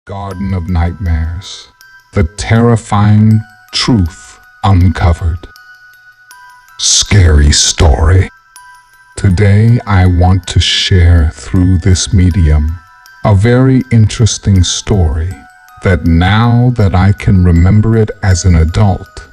Garden of Nightmares, the terrifying truth uncovered. Scary story. Today I want to share through this medium a very interesting story that now that I can remember it as an adult,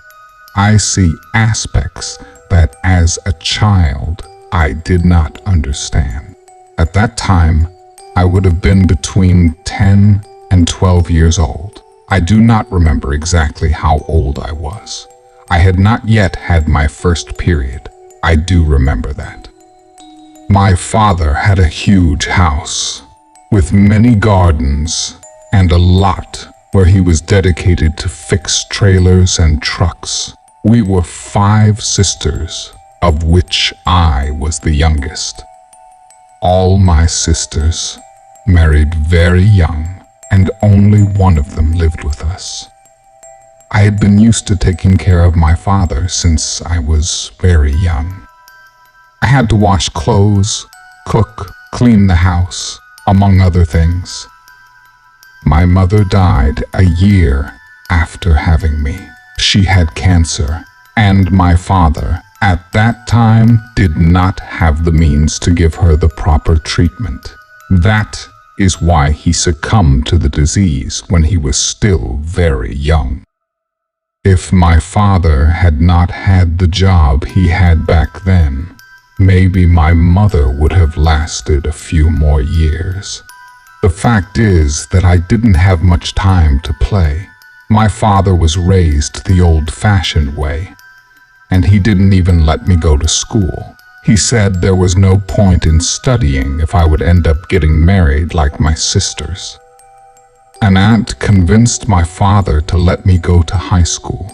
I see aspects that as a child I did not understand. At that time, I would have been between 10 and 12 years old. I do not remember exactly how old I was. I had not yet had my first period. I do remember that. My father had a huge house with many gardens and a lot where he was dedicated to fix trailers and trucks. We were 5 sisters, of which I was the youngest. All my sisters married very young, and only one of them lived with us. I had been used to taking care of my father since I was very young. I had to wash clothes, cook, clean the house, among other things. My mother died a year after having me. She had cancer, and my father, at that time, did not have the means to give her the proper treatment. That is why he succumbed to the disease when he was still very young. If my father had not had the job he had back then, maybe my mother would have lasted a few more years. The fact is that I didn't have much time to play. My father was raised the old-fashioned way, and he didn't even let me go to school. He said there was no point in studying if I would end up getting married like my sisters. An aunt convinced my father to let me go to high school,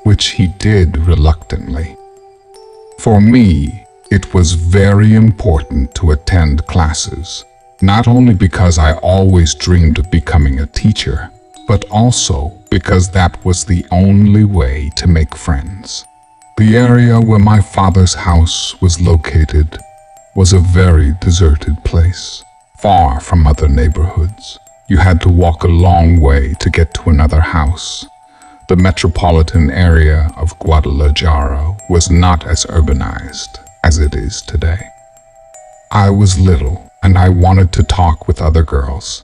which he did reluctantly. For me, it was very important to attend classes, not only because I always dreamed of becoming a teacher, but also because that was the only way to make friends. The area where my father's house was located was a very deserted place, far from other neighborhoods. You had to walk a long way to get to another house. The metropolitan area of Guadalajara was not as urbanized as it is today. I was little and I wanted to talk with other girls.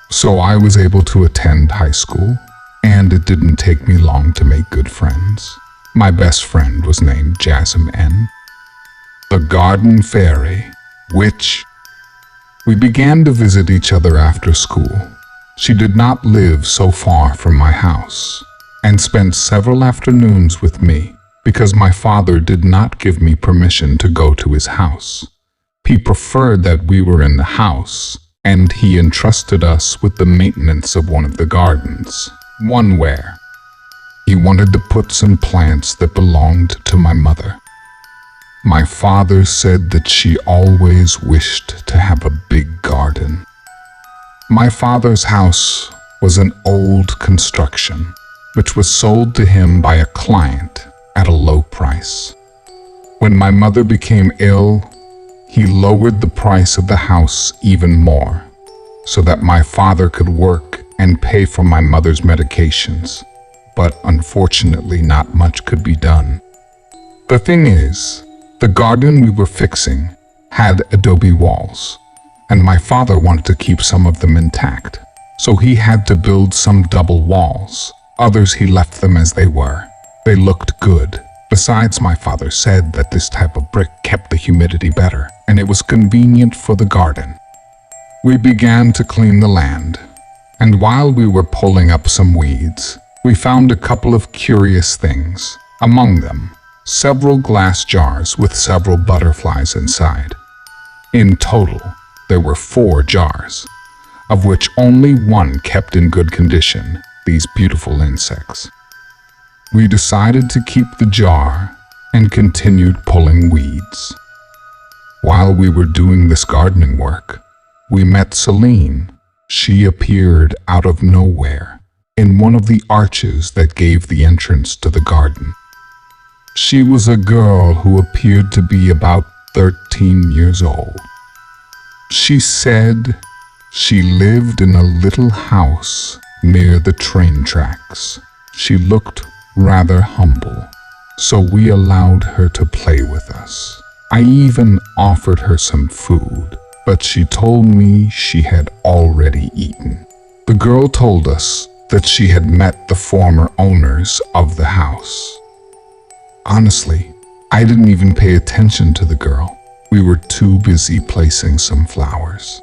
So I was able to attend high school, and it didn't take me long to make good friends. My best friend was named Jasmine N. The Garden Fairy, which we began to visit each other after school. She did not live so far from my house, and spent several afternoons with me because my father did not give me permission to go to his house. He preferred that we were in the house, and he entrusted us with the maintenance of one of the gardens, one where he wanted to put some plants that belonged to my mother. My father said that she always wished to have a big garden. My father's house was an old construction, which was sold to him by a client at a low price. When my mother became ill, he lowered the price of the house even more, so that my father could work and pay for my mother's medications. But unfortunately not much could be done. The thing is, the garden we were fixing had adobe walls, and my father wanted to keep some of them intact, so he had to build some double walls. Others he left them as they were. They looked good. Besides, my father said that this type of brick kept the humidity better, and it was convenient for the garden. We began to clean the land, and while we were pulling up some weeds, we found a couple of curious things. Among them, several glass jars with several butterflies inside. In total, there were 4 jars, of which only one kept in good condition these beautiful insects. We decided to keep the jar and continued pulling weeds. While we were doing this gardening work, we met Celine. She appeared out of nowhere in one of the arches that gave the entrance to the garden. She was a girl who appeared to be about 13 years old. She said She lived in a little house near the train tracks. She looked rather humble, so we allowed her to play with us. I even offered her some food, but she told me she had already eaten. The girl told us that she had met the former owners of the house. Honestly, I didn't even pay attention to the girl. We were too busy placing some flowers.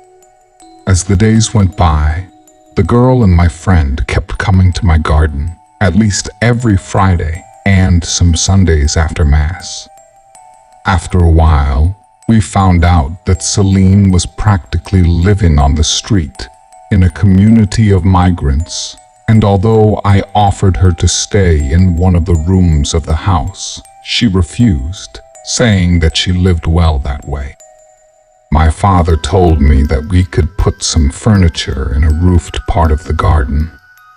As the days went by, the girl and my friend kept coming to my garden at least every Friday and some Sundays after Mass. After a while, we found out that Celine was practically living on the street in a community of migrants, and although I offered her to stay in one of the rooms of the house, she refused, saying that she lived well that way. My father told me that we could put some furniture in a roofed part of the garden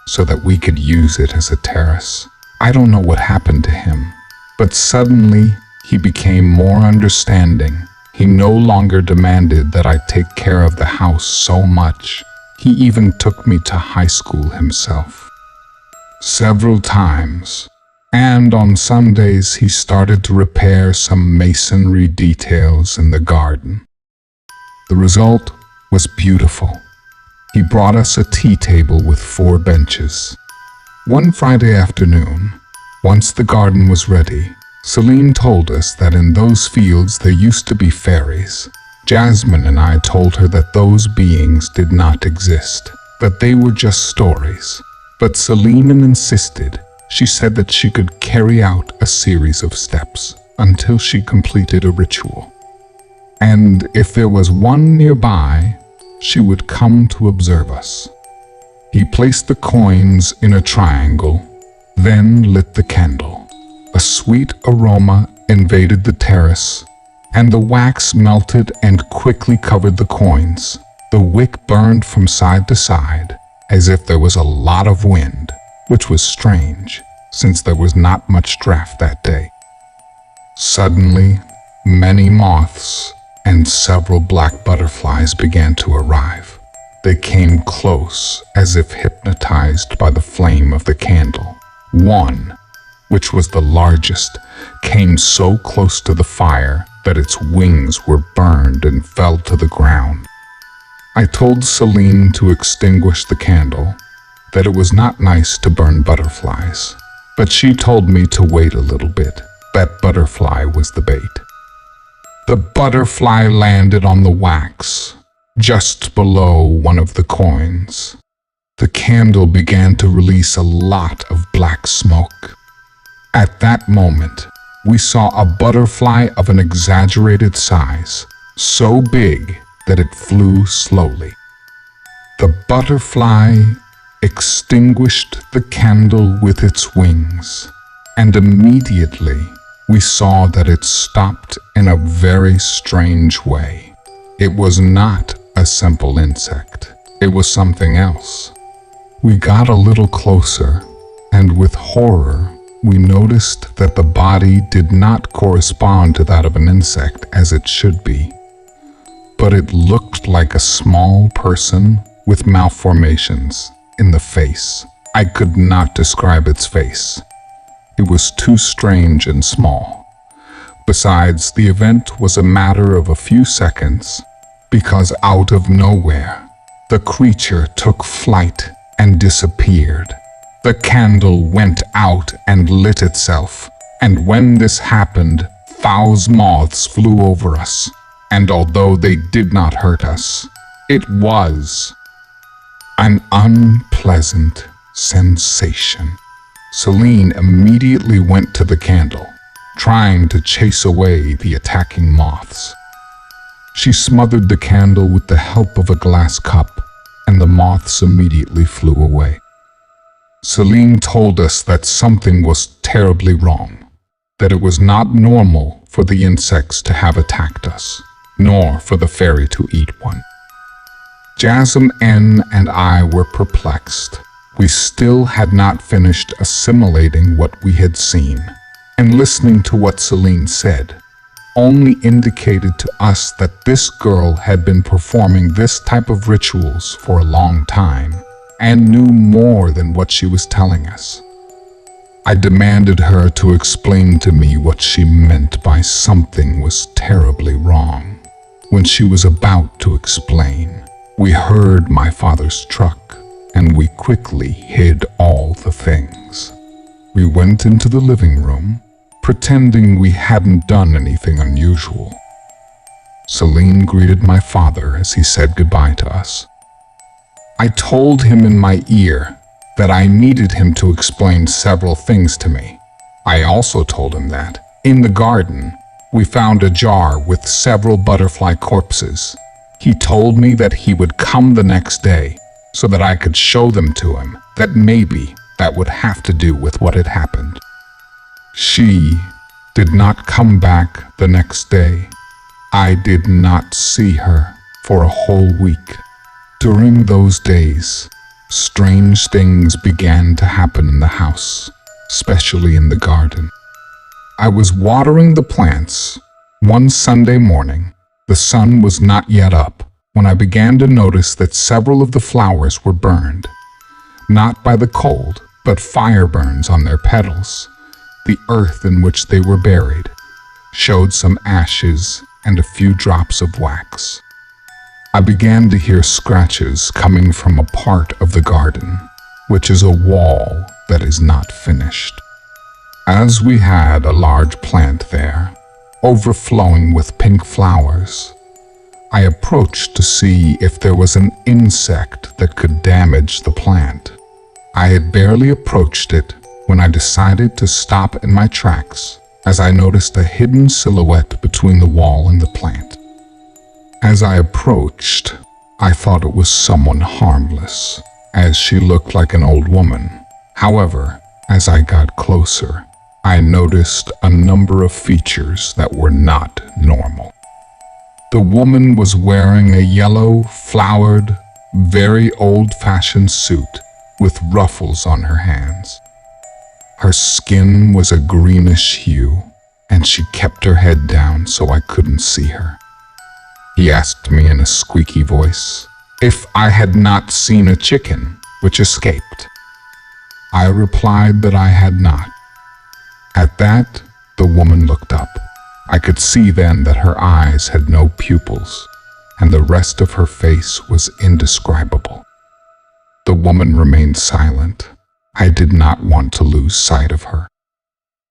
so that we could use it as a terrace. I don't know what happened to him, but suddenly he became more understanding. He no longer demanded that I take care of the house so much. He even took me to high school himself several times, and on Sundays he started to repair some masonry details in the garden. The result was beautiful. He brought us a tea table with 4 benches. One Friday afternoon, once the garden was ready, Celine told us that in those fields there used to be fairies. Jasmine and I told her that those beings did not exist, that they were just stories. But Celine insisted. She said that she could carry out a series of steps until she completed a ritual. And if there was one nearby, she would come to observe us. He placed the coins in a triangle, then lit the candle. A sweet aroma invaded the terrace, and the wax melted and quickly covered the coins. The wick burned from side to side, as if there was a lot of wind, which was strange, since there was not much draft that day. Suddenly, many moths and several black butterflies began to arrive. They came close, as if hypnotized by the flame of the candle. One, which was the largest, came so close to the fire that its wings were burned and fell to the ground. I told Celine to extinguish the candle, that it was not nice to burn butterflies, but she told me to wait a little bit. That butterfly was the bait. The butterfly landed on the wax, just below one of the coins. The candle began to release a lot of black smoke. At that moment, we saw a butterfly of an exaggerated size, so big that it flew slowly. The butterfly extinguished the candle with its wings, and immediately we saw that it stopped in a very strange way. It was not a simple insect. It was something else. We got a little closer, and with horror, we noticed that the body did not correspond to that of an insect as it should be, but it looked like a small person with malformations in the face. I could not describe its face. It was too strange and small. Besides, the event was a matter of a few seconds, because out of nowhere, the creature took flight and disappeared. The candle went out and lit itself, and when this happened, thousand moths flew over us, and although they did not hurt us, it was an unpleasant sensation. Celine immediately went to the candle, trying to chase away the attacking moths. She smothered the candle with the help of a glass cup, and the moths immediately flew away. Celine told us that something was terribly wrong, that it was not normal for the insects to have attacked us, nor for the fairy to eat one. Jasmine and I were perplexed. We still had not finished assimilating what we had seen and listening to what Celine said. only indicated to us that this girl had been performing this type of rituals for a long time and knew more than what she was telling us. I demanded her to explain to me what she meant by something was terribly wrong. When she was about to explain, we heard my father's truck, and we quickly hid all the things. We went into the living room, pretending we hadn't done anything unusual. Celine greeted my father as he said goodbye to us. I told him in my ear that I needed him to explain several things to me. I also told him that, in the garden, we found a jar with several butterfly corpses. He told me that he would come the next day so that I could show them to him, that maybe that would have to do with what had happened. She did not come back the next day. I did not see her for a whole week. During those days, strange things began to happen in the house, especially in the garden. I was watering the plants. One Sunday morning, the sun was not yet up when I began to notice that several of the flowers were burned. Not by the cold, but fire burns on their petals. The earth in which they were buried showed some ashes and a few drops of wax. I began to hear scratches coming from a part of the garden, which is a wall that is not finished. As we had a large plant there, overflowing with pink flowers, I approached to see if there was an insect that could damage the plant. I had barely approached it when I decided to stop in my tracks as I noticed a hidden silhouette between the wall and the plant. As I approached, I thought it was someone harmless, as she looked like an old woman. However, as I got closer, I noticed a number of features that were not normal. The woman was wearing a yellow, flowered, very old-fashioned suit with ruffles on her hands. Her skin was a greenish hue, and she kept her head down so I couldn't see her. He asked me in a squeaky voice if I had not seen a chicken which escaped. I replied that I had not. At that, the woman looked up. I could see then that her eyes had no pupils, and the rest of her face was indescribable. The woman remained silent. I did not want to lose sight of her.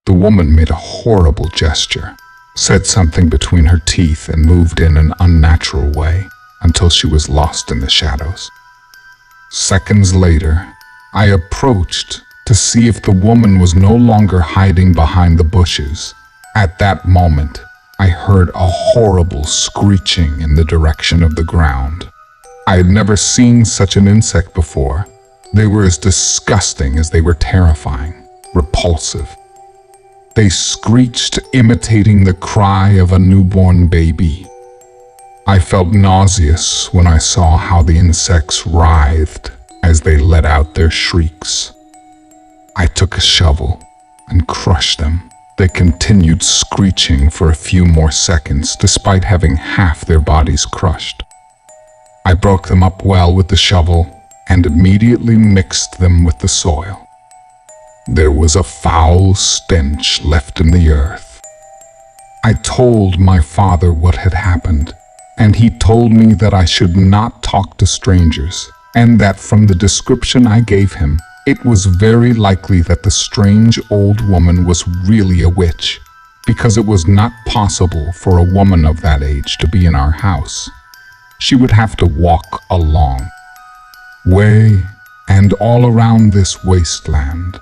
The woman made a horrible gesture, said something between her teeth, and moved in an unnatural way until she was lost in the shadows. Seconds later, I approached to see if the woman was no longer hiding behind the bushes. At that moment, I heard a horrible screeching in the direction of the ground. I had never seen such an insect before. They were as disgusting as they were terrifying, repulsive. They screeched, imitating the cry of a newborn baby. I felt nauseous when I saw how the insects writhed as they let out their shrieks. I took a shovel and crushed them. They continued screeching for a few more seconds despite having half their bodies crushed. I broke them up well with the shovel and immediately mixed them with the soil. There was a foul stench left in the earth. I told my father what had happened, and he told me that I should not talk to strangers, and that from the description I gave him, it was very likely that the strange old woman was really a witch, because it was not possible for a woman of that age to be in our house. She would have to walk a long way and all around this wasteland.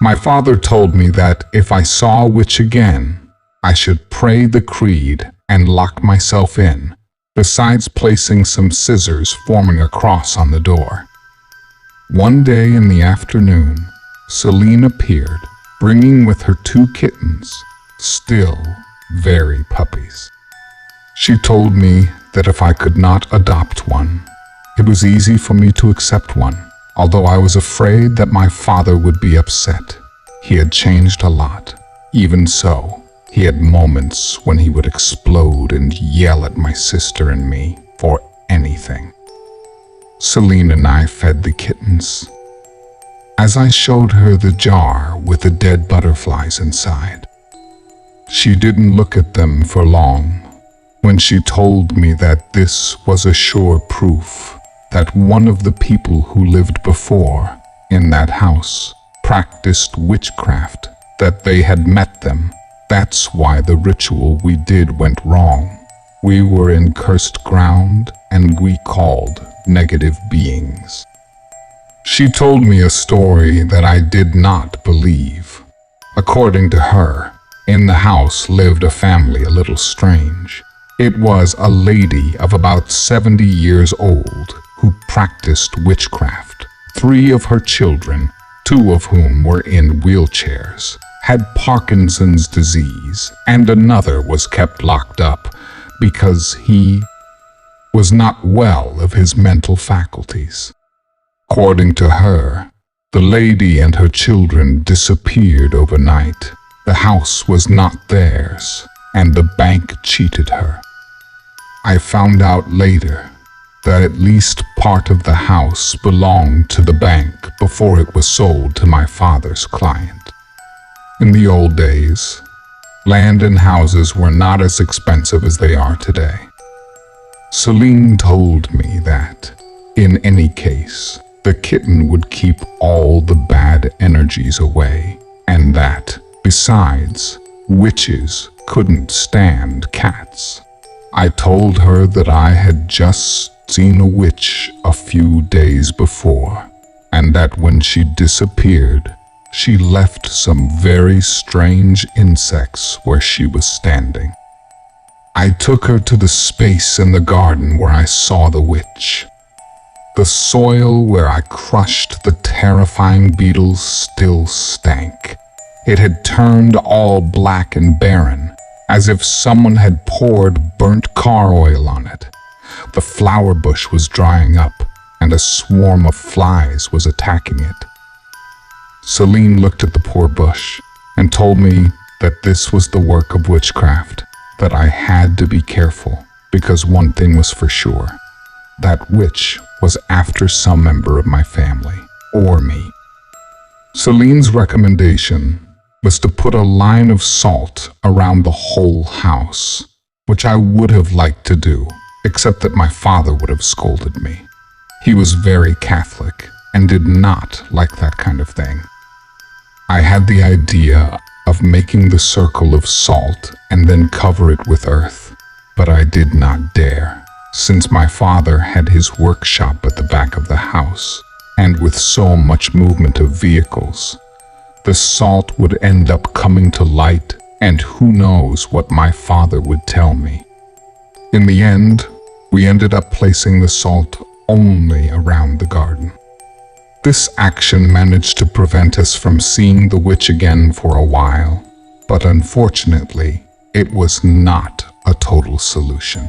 My father told me that if I saw a witch again, I should pray the creed and lock myself in, besides placing some scissors forming a cross on the door. One day in the afternoon, Celine appeared, bringing with her 2 kittens, still very puppies. She told me that if I could not adopt one, it was easy for me to accept one, although I was afraid that my father would be upset. He had changed a lot. Even so, He had moments when he would explode and yell at my sister and me for anything. Celine and I fed the kittens. As I showed her the jar with the dead butterflies inside, she didn't look at them for long when she told me that this was a sure proof that one of the people who lived before in that house practiced witchcraft, that they had met them. That's why the ritual we did went wrong. We were in cursed ground and we called negative beings. She told me a story that I did not believe. According to her, in the house lived a family a little strange. It was a lady of about 70 years old who practiced witchcraft. 3 of her children, 2 of whom were in wheelchairs, had Parkinson's disease, and another was kept locked up because he was not well of his mental faculties. According to her, the lady and her children disappeared overnight. The house was not theirs, and the bank cheated her. I found out later that at least part of the house belonged to the bank before it was sold to my father's client. In the old days, land and houses were not as expensive as they are today. Celine told me that, in any case, the kitten would keep all the bad energies away, and that, besides, witches couldn't stand cats. I told her that I had just seen a witch a few days before, and that when she disappeared, she left some very strange insects where she was standing. I took her to the space in the garden where I saw the witch. The soil where I crushed the terrifying beetles still stank. It had turned all black and barren, as if someone had poured burnt car oil on it. The flower bush was drying up, and a swarm of flies was attacking it. Celine looked at the poor bush and told me that this was the work of witchcraft, that I had to be careful, because one thing was for sure. That witch was after some member of my family, or me. Celine's recommendation was to put a line of salt around the whole house, which I would have liked to do, except that my father would have scolded me. He was very Catholic and did not like that kind of thing. I had the idea of making the circle of salt and then cover it with earth, but I did not dare, since my father had his workshop at the back of the house, and with so much movement of vehicles, the salt would end up coming to light, and who knows what my father would tell me. In the end, we ended up placing the salt only around the garden. This action managed to prevent us from seeing the witch again for a while, but unfortunately, it was not a total solution.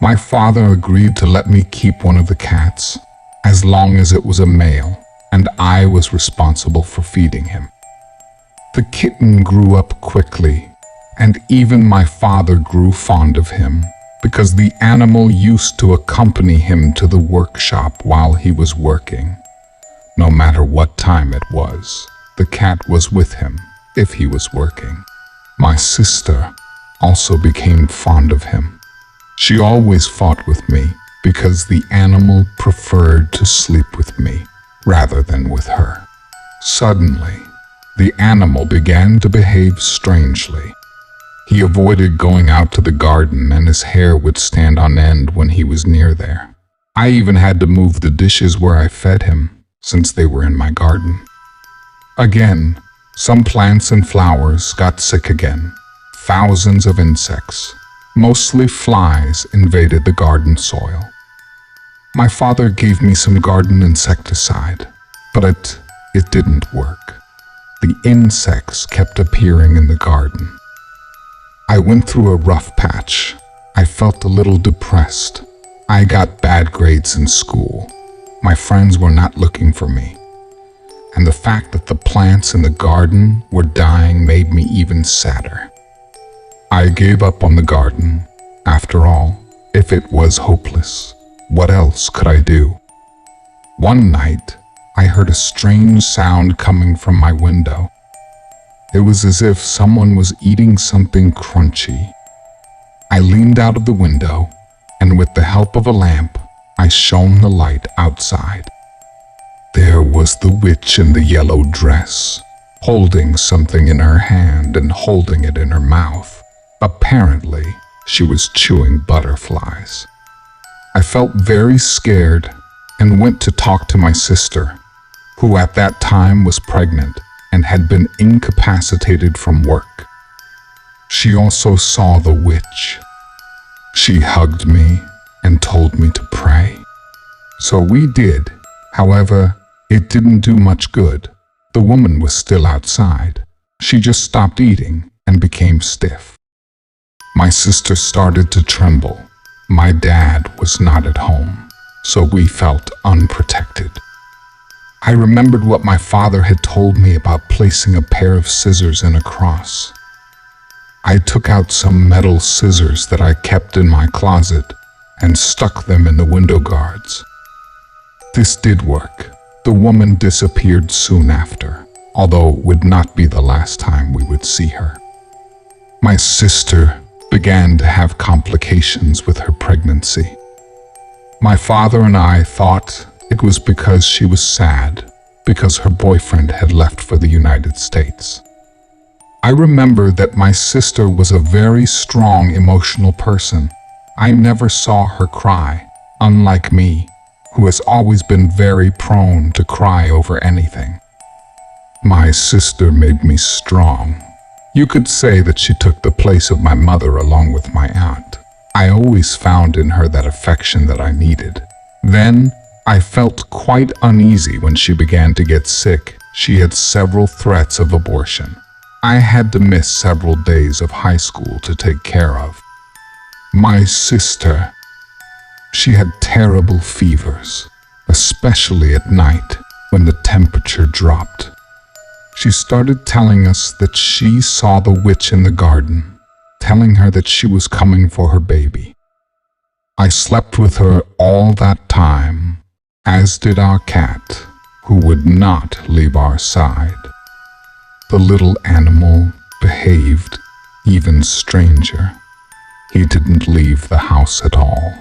My father agreed to let me keep one of the cats, as long as it was a male, and I was responsible for feeding him. The kitten grew up quickly, and even my father grew fond of him, because the animal used to accompany him to the workshop while he was working. No matter what time it was, the cat was with him if he was working. My sister also became fond of him. She always fought with me because the animal preferred to sleep with me rather than with her. Suddenly, the animal began to behave strangely. He avoided going out to the garden, and his hair would stand on end when he was near there. I even had to move the dishes where I fed him, since they were in my garden. Again, some plants and flowers got sick again. Thousands of insects, mostly flies, invaded the garden soil. My father gave me some garden insecticide, but it didn't work. The insects kept appearing in the garden. I went through a rough patch. I felt a little depressed. I got bad grades in school. My friends were not looking for me. And the fact that the plants in the garden were dying made me even sadder. I gave up on the garden. After all, if it was hopeless, what else could I do? One night, I heard a strange sound coming from my window. It was as if someone was eating something crunchy. I leaned out of the window, and with the help of a lamp, I shone the light outside. There was the witch in the yellow dress, holding something in her hand and holding it in her mouth. Apparently, she was chewing butterflies. I felt very scared and went to talk to my sister, who at that time was pregnant and had been incapacitated from work. She also saw the witch. She hugged me and told me to pray. So we did. However, it didn't do much good. The woman was still outside. She just stopped eating and became stiff. My sister started to tremble. My dad was not at home, so we felt unprotected. I remembered what my father had told me about placing a pair of scissors in a cross. I took out some metal scissors that I kept in my closet and stuck them in the window guards. This did work. The woman disappeared soon after, although it would not be the last time we would see her. My sister began to have complications with her pregnancy. My father and I thought it was because she was sad, because her boyfriend had left for the United States. I remember that my sister was a very strong emotional person. I never saw her cry, unlike me, who has always been very prone to cry over anything. My sister made me strong. You could say that she took the place of my mother along with my aunt. I always found in her that affection that I needed. Then, I felt quite uneasy when she began to get sick. She had several threats of abortion. I had to miss several days of high school to take care of. My sister, she had terrible fevers, especially at night when the temperature dropped. She started telling us that she saw the witch in the garden, telling her that she was coming for her baby. I slept with her all that time, as did our cat, who would not leave our side. The little animal behaved even stranger. He didn't leave the house at all.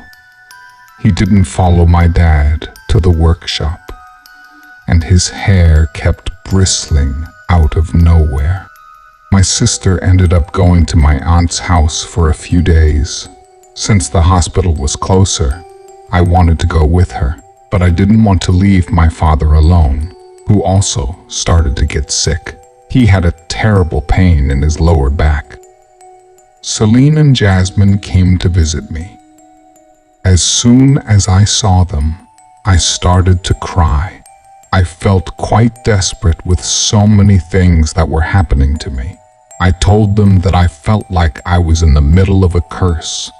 He didn't follow my dad to the workshop, and his hair kept bristling out of nowhere. My sister ended up going to my aunt's house for a few days. Since the hospital was closer, I wanted to go with her, but I didn't want to leave my father alone, who also started to get sick. He had a terrible pain in his lower back. Celine and Jasmine came to visit me. As soon as I saw them, I started to cry. I felt quite desperate with so many things that were happening to me. I told them that I felt like I was in the middle of a curse,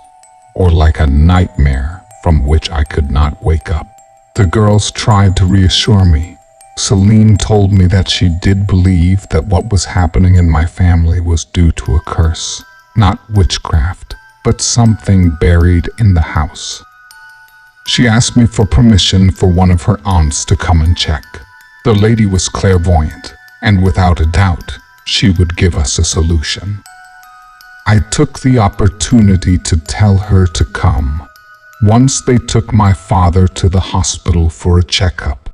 or like a nightmare from which I could not wake up. The girls tried to reassure me. Celine told me that she did believe that what was happening in my family was due to a curse, not witchcraft, but something buried in the house. She asked me for permission for one of her aunts to come and check. The lady was clairvoyant, and without a doubt, she would give us a solution. I took the opportunity to tell her to come. Once they took my father to the hospital for a checkup.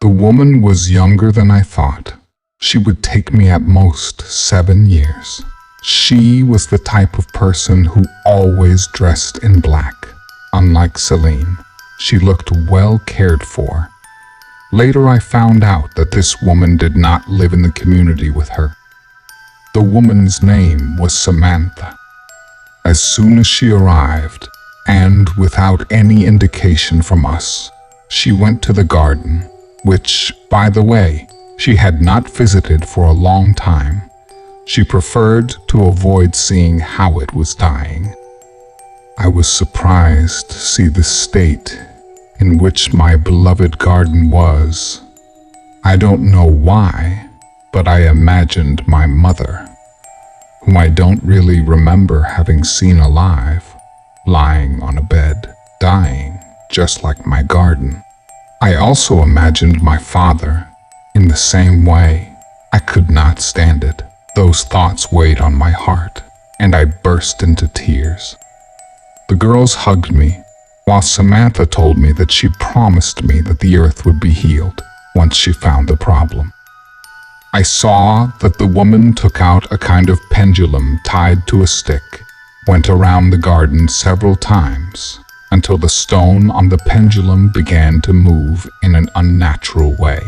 The woman was younger than I thought. She would take me at most 7 years. She was the type of person who always dressed in black. Unlike Celine, she looked well cared for. Later I found out that this woman did not live in the community with her. The woman's name was Samantha. As soon as she arrived, and without any indication from us, she went to the garden, which, by the way, she had not visited for a long time. She preferred to avoid seeing how it was dying. I was surprised to see the state in which my beloved garden was. I don't know why, but I imagined my mother. whom I don't really remember having seen alive, lying on a bed, dying, just like my garden. I also imagined my father in the same way. I could not stand it. Those thoughts weighed on my heart, and I burst into tears. The girls hugged me, while Samantha told me that she promised me that the earth would be healed once she found the problem. I saw that the woman took out a kind of pendulum tied to a stick, went around the garden several times, until the stone on the pendulum began to move in an unnatural way.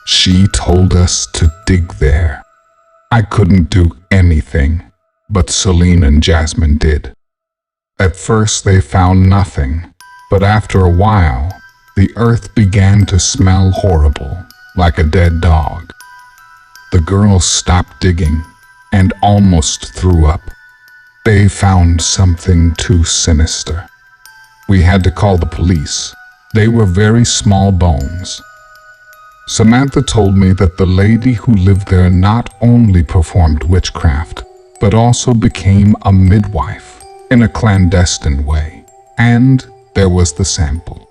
She told us to dig there. I couldn't do anything, but Celine and Jasmine did. At first they found nothing, but after a while, the earth began to smell horrible, like a dead dog. The girls stopped digging and almost threw up. They found something too sinister. We had to call the police. They were very small bones. Samantha told me that the lady who lived there not only performed witchcraft, but also became a midwife in a clandestine way. And there was the sample.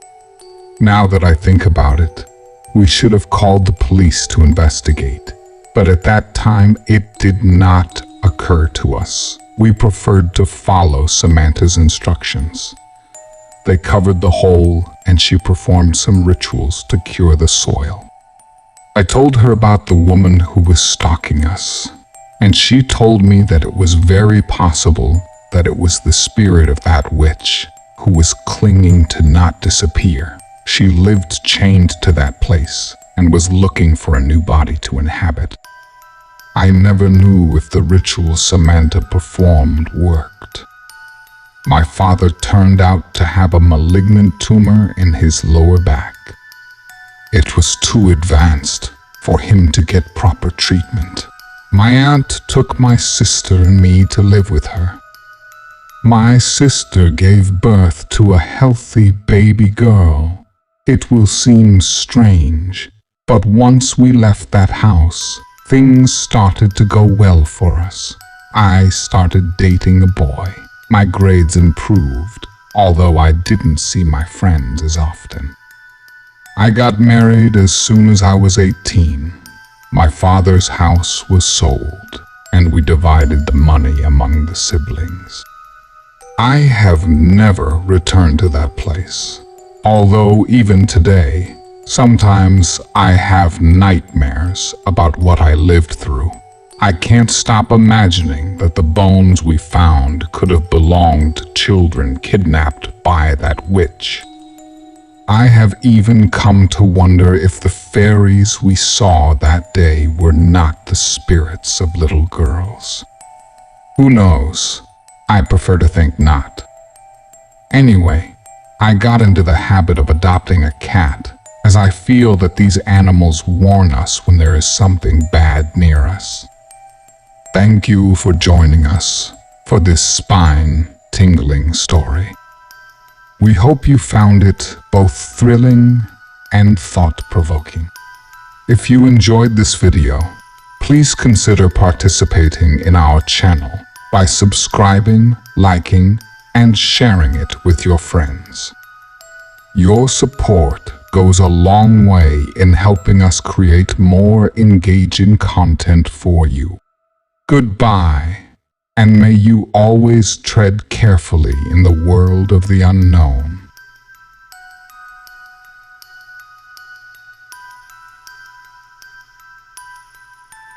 Now that I think about it, we should have called the police to investigate. But at that time, it did not occur to us. We preferred to follow Samantha's instructions. They covered the hole, and she performed some rituals to cure the soil. I told her about the woman who was stalking us, and she told me that it was very possible that it was the spirit of that witch who was clinging to not disappear. She lived chained to that place and was looking for a new body to inhabit. I never knew if the ritual Samantha performed worked. My father turned out to have a malignant tumor in his lower back. It was too advanced for him to get proper treatment. My aunt took my sister and me to live with her. My sister gave birth to a healthy baby girl. It will seem strange, but once we left that house, things started to go well for us. I started dating a boy. My grades improved, although I didn't see my friends as often. I got married as soon as I was 18. My father's house was sold, and we divided the money among the siblings. I have never returned to that place, although even today, sometimes I have nightmares about what I lived through. I can't stop imagining that the bones we found could have belonged to children kidnapped by that witch. I have even come to wonder if the fairies we saw that day were not the spirits of little girls. Who knows? I prefer to think not. Anyway, I got into the habit of adopting a cat, as I feel that these animals warn us when there is something bad near us. Thank you for joining us for this spine-tingling story. We hope you found it both thrilling and thought-provoking. If you enjoyed this video, please consider participating in our channel by subscribing, liking, and sharing it with your friends. Your support goes a long way in helping us create more engaging content for you. Goodbye, and may you always tread carefully in the world of the unknown.